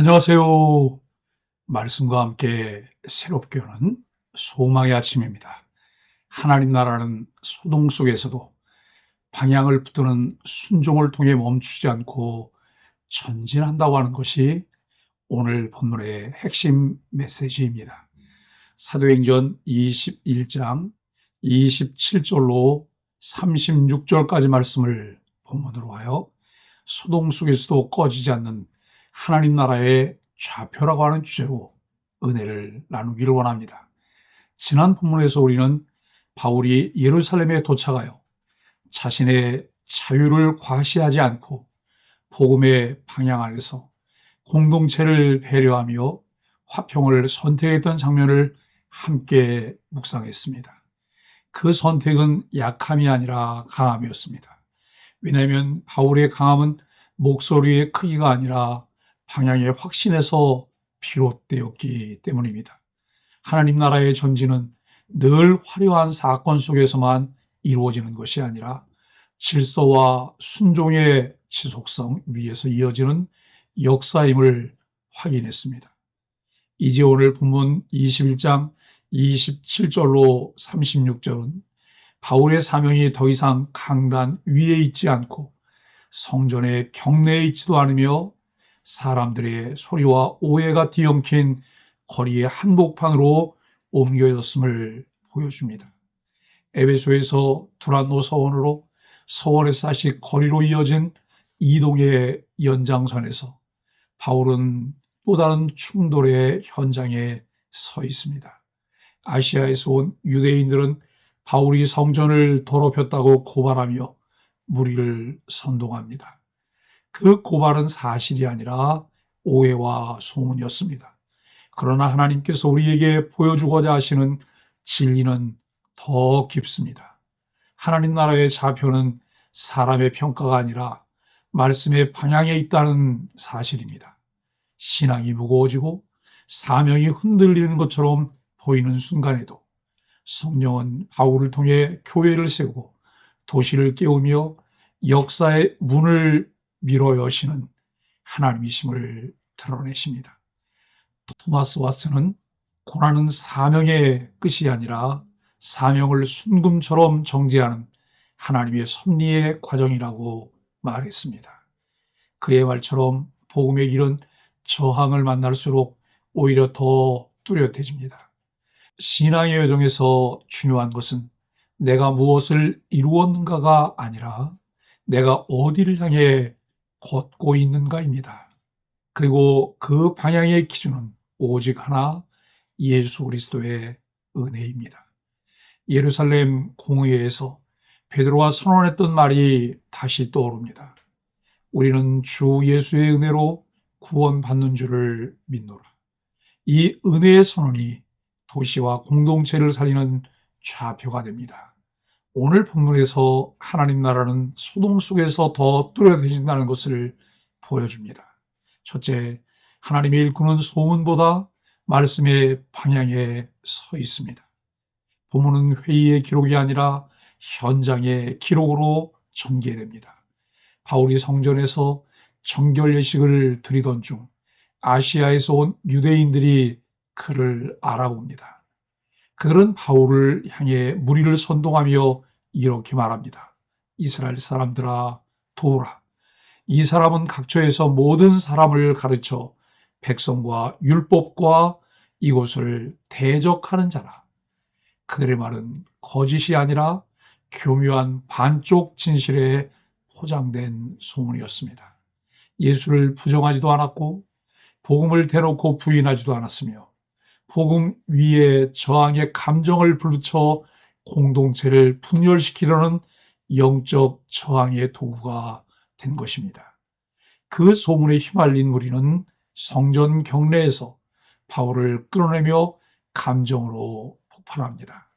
안녕하세요. 말씀과 함께 새롭게 오는 소망의 아침입니다. 하나님 나라는 소동 속에서도 방향을 붙드는 순종을 통해 멈추지 않고 전진한다고 하는 것이 오늘 본문의 핵심 메시지입니다. 사도행전 21장 27절로 36절까지 말씀을 본문으로 하여 소동 속에서도 꺼지지 않는 하나님 나라의 좌표라고 하는 주제로 은혜를 나누기를 원합니다. 지난 본문에서 우리는 바울이 예루살렘에 도착하여 자신의 자유를 과시하지 않고 복음의 방향 안에서 공동체를 배려하며 화평을 선택했던 장면을 함께 묵상했습니다. 그 선택은 약함이 아니라 강함이었습니다. 왜냐하면 바울의 강함은 목소리의 크기가 아니라 방향의 확신에서 비롯되었기 때문입니다. 하나님 나라의 전진은 늘 화려한 사건 속에서만 이루어지는 것이 아니라 질서와 순종의 지속성 위에서 이어지는 역사임을 확인했습니다. 이제 오늘 본문 21장 27절로 36절은 바울의 사명이 더 이상 강단 위에 있지 않고 성전의 경내에 있지도 않으며 사람들의 소리와 오해가 뒤엉킨 거리의 한복판으로 옮겨졌음을 보여줍니다. 에베소에서 두란노 서원으로 서원에서 다시 거리로 이어진 이동의 연장선에서 바울은 또 다른 충돌의 현장에 서 있습니다. 아시아에서 온 유대인들은 바울이 성전을 더럽혔다고 고발하며 무리를 선동합니다. 그 고발은 사실이 아니라 오해와 소문이었습니다. 그러나 하나님께서 우리에게 보여주고자 하시는 진리는 더 깊습니다. 하나님 나라의 좌표는 사람의 평가가 아니라 말씀의 방향에 있다는 사실입니다. 신앙이 무거워지고 사명이 흔들리는 것처럼 보이는 순간에도 성령은 바울을 통해 교회를 세우고 도시를 깨우며 역사의 문을 밀어 여시는 하나님이심을 드러내십니다. 토마스 왓슨은 고난은 사명의 끝이 아니라 사명을 순금처럼 정지하는 하나님의 섭리의 과정이라고 말했습니다. 그의 말처럼 복음의 길은 저항을 만날수록 오히려 더 뚜렷해집니다. 신앙의 여정에서 중요한 것은 내가 무엇을 이루었는가가 아니라 내가 어디를 향해 걷고 있는가입니다. 그리고 그 방향의 기준은 오직 하나, 예수 그리스도의 은혜입니다. 예루살렘 공회에서 베드로가 선언했던 말이 다시 떠오릅니다. 우리는 주 예수의 은혜로 구원받는 줄을 믿노라. 이 은혜의 선언이 도시와 공동체를 살리는 좌표가 됩니다. 오늘 본문에서 하나님 나라는 소동 속에서 더 뚜렷해진다는 것을 보여줍니다. 첫째, 하나님이 일구는 소문보다 말씀의 방향에 서 있습니다. 본문은 회의의 기록이 아니라 현장의 기록으로 전개됩니다. 바울이 성전에서 정결 예식을 드리던 중 아시아에서 온 유대인들이 그를 알아봅니다. 그들은 바울을 향해 무리를 선동하며 이렇게 말합니다. 이스라엘 사람들아 도우라. 이 사람은 각처에서 모든 사람을 가르쳐 백성과 율법과 이곳을 대적하는 자라. 그들의 말은 거짓이 아니라 교묘한 반쪽 진실에 포장된 소문이었습니다. 예수를 부정하지도 않았고 복음을 대놓고 부인하지도 않았으며 복음 위에 저항의 감정을 불붙여 공동체를 분열시키려는 영적 저항의 도구가 된 것입니다. 그 소문에 휘말린 무리는 성전 경내에서 바울을 끌어내며 감정으로 폭발합니다.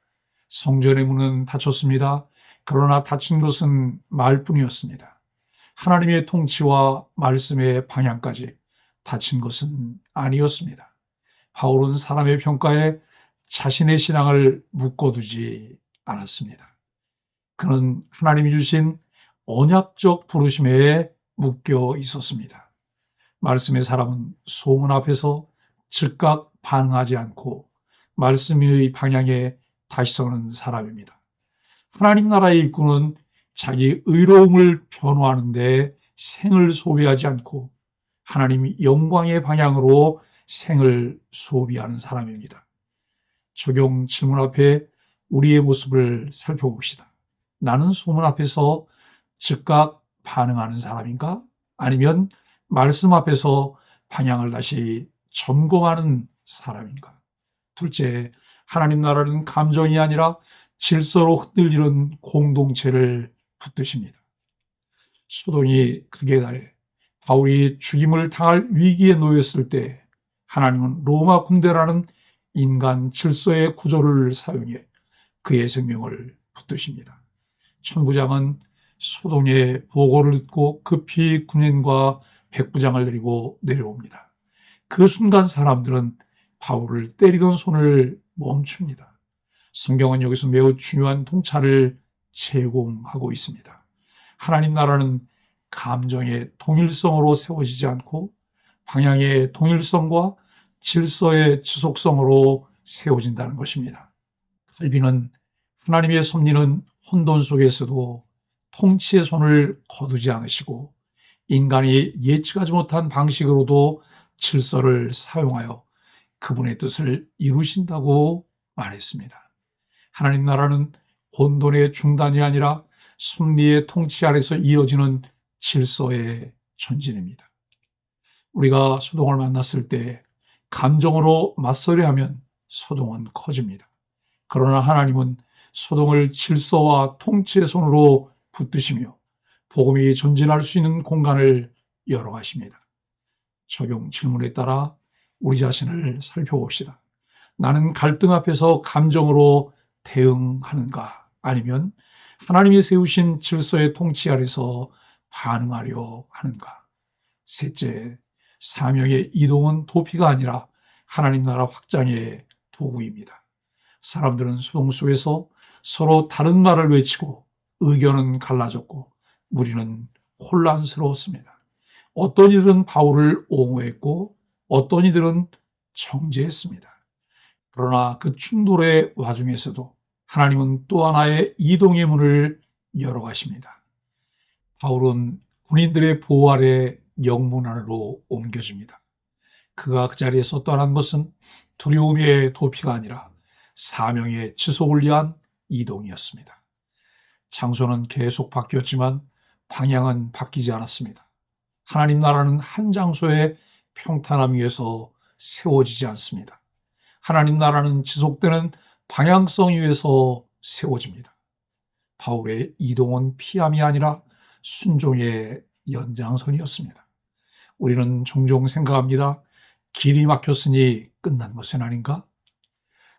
성전의 문은 닫혔습니다. 그러나 닫힌 것은 말뿐이었습니다. 하나님의 통치와 말씀의 방향까지 닫힌 것은 아니었습니다. 바울은 사람의 평가에 자신의 신앙을 묶어두지 않았습니다. 그는 하나님이 주신 언약적 부르심에 묶여 있었습니다. 말씀의 사람은 소문 앞에서 즉각 반응하지 않고 말씀의 방향에 다시 서는 사람입니다. 하나님 나라의 일꾼은 자기 의로움을 변호하는 데 생을 소비하지 않고 하나님 영광의 방향으로 생을 소비하는 사람입니다. 적용 질문 앞에 우리의 모습을 살펴봅시다. 나는 소문 앞에서 즉각 반응하는 사람인가? 아니면 말씀 앞에서 방향을 다시 점검하는 사람인가? 둘째, 하나님 나라는 감정이 아니라 질서로 흔들리는 공동체를 붙드십니다. 소동이 극에 달해 바울이 죽임을 당할 위기에 놓였을 때 하나님은 로마 군대라는 인간 질서의 구조를 사용해 그의 생명을 붙드십니다. 천부장은 소동의 보고를 듣고 급히 군인과 백부장을 데리고 내려옵니다. 그 순간 사람들은 바울을 때리던 손을 멈춥니다. 성경은 여기서 매우 중요한 통찰을 제공하고 있습니다. 하나님 나라는 감정의 동일성으로 세워지지 않고 방향의 동일성과 질서의 지속성으로 세워진다는 것입니다. 칼빈은 하나님의 섭리는 혼돈 속에서도 통치의 손을 거두지 않으시고 인간이 예측하지 못한 방식으로도 질서를 사용하여 그분의 뜻을 이루신다고 말했습니다. 하나님 나라는 혼돈의 중단이 아니라 섭리의 통치 아래서 이어지는 질서의 전진입니다. 우리가 소동을 만났을 때 감정으로 맞서려 하면 소동은 커집니다. 그러나 하나님은 소동을 질서와 통치의 손으로 붙드시며 복음이 전진할 수 있는 공간을 열어가십니다. 적용 질문에 따라 우리 자신을 살펴봅시다. 나는 갈등 앞에서 감정으로 대응하는가? 아니면 하나님이 세우신 질서의 통치 아래서 반응하려 하는가? 셋째, 사명의 이동은 도피가 아니라 하나님 나라 확장의 도구입니다. 사람들은 소동 속에서 서로 다른 말을 외치고 의견은 갈라졌고 무리는 혼란스러웠습니다. 어떤 이들은 바울을 옹호했고 어떤 이들은 정죄했습니다. 그러나 그 충돌의 와중에서도 하나님은 또 하나의 이동의 문을 열어가십니다. 바울은 군인들의 보호 아래 영문 안으로 옮겨집니다. 그가 그 자리에서 떠난 것은 두려움의 도피가 아니라 사명의 지속을 위한 이동이었습니다. 장소는 계속 바뀌었지만 방향은 바뀌지 않았습니다. 하나님 나라는 한 장소의 평탄함 위에서 세워지지 않습니다. 하나님 나라는 지속되는 방향성 위에서 세워집니다. 바울의 이동은 피함이 아니라 순종의 연장선이었습니다. 우리는 종종 생각합니다. 길이 막혔으니 끝난 것은 아닌가?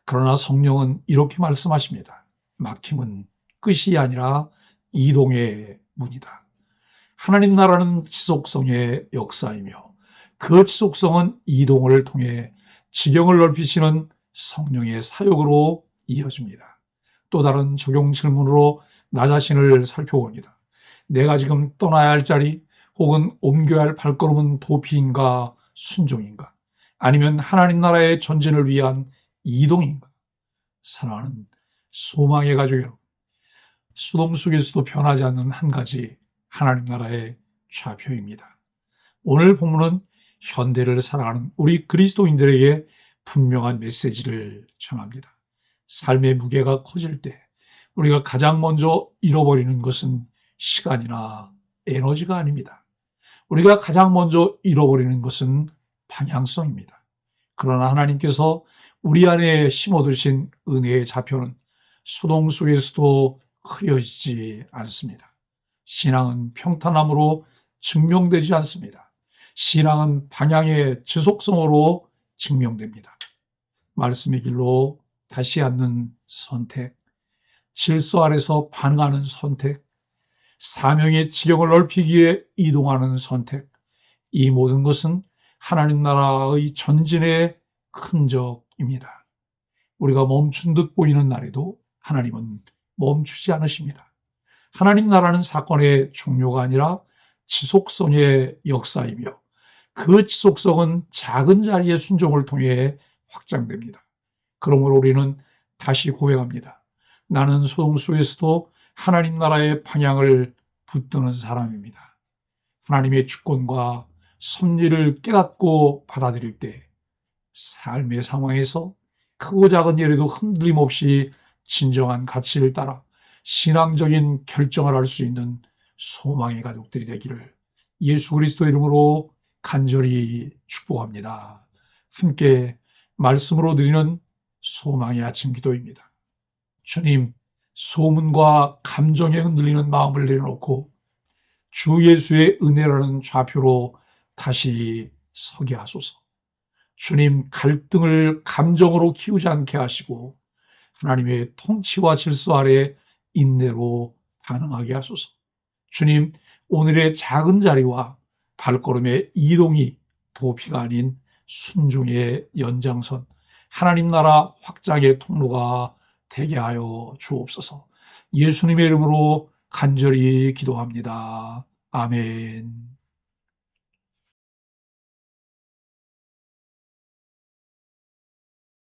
그러나 성령은 이렇게 말씀하십니다. 막힘은 끝이 아니라 이동의 문이다. 하나님 나라는 지속성의 역사이며 그 지속성은 이동을 통해 지경을 넓히시는 성령의 사역으로 이어집니다. 또 다른 적용 질문으로 나 자신을 살펴봅니다. 내가 지금 떠나야 할 자리 혹은 옮겨야 할 발걸음은 도피인가 순종인가? 아니면 하나님 나라의 전진을 위한 이동인가? 사랑하는 소망의 가족 여러분, 소동 속에서도 변하지 않는 한 가지 하나님 나라의 좌표입니다. 오늘 본문은 현대를 살아가는 우리 그리스도인들에게 분명한 메시지를 전합니다. 삶의 무게가 커질 때 우리가 가장 먼저 잃어버리는 것은 시간이나 에너지가 아닙니다. 우리가 가장 먼저 잃어버리는 것은 방향성입니다. 그러나 하나님께서 우리 안에 심어두신 은혜의 좌표는 소동 속에서도 흐려지지 않습니다. 신앙은 평탄함으로 증명되지 않습니다. 신앙은 방향의 지속성으로 증명됩니다. 말씀의 길로 다시 앉는 선택, 질서 아래서 반응하는 선택, 사명의 지경을 넓히기 위해 이동하는 선택, 이 모든 것은 하나님 나라의 전진의 흔적입니다. 우리가 멈춘 듯 보이는 날에도 하나님은 멈추지 않으십니다. 하나님 나라는 사건의 종료가 아니라 지속성의 역사이며 그 지속성은 작은 자리의 순종을 통해 확장됩니다. 그러므로 우리는 다시 고백합니다. 나는 소동 속에서도 하나님 나라의 방향을 붙드는 사람입니다. 하나님의 주권과 섭리를 깨닫고 받아들일 때 삶의 상황에서 크고 작은 일에도 흔들림 없이 진정한 가치를 따라 신앙적인 결정을 할 수 있는 소망의 가족들이 되기를 예수 그리스도 이름으로 간절히 축복합니다. 함께 말씀으로 드리는 소망의 아침 기도입니다. 주님, 소문과 감정에 흔들리는 마음을 내려놓고 주 예수의 은혜라는 좌표로 다시 서게 하소서. 주님, 갈등을 감정으로 키우지 않게 하시고 하나님의 통치와 질서 아래 인내로 반응하게 하소서. 주님, 오늘의 작은 자리와 발걸음의 이동이 도피가 아닌 순종의 연장선, 하나님 나라 확장의 통로가 되게 하여 주옵소서. 예수님의 이름으로 간절히 기도합니다. 아멘.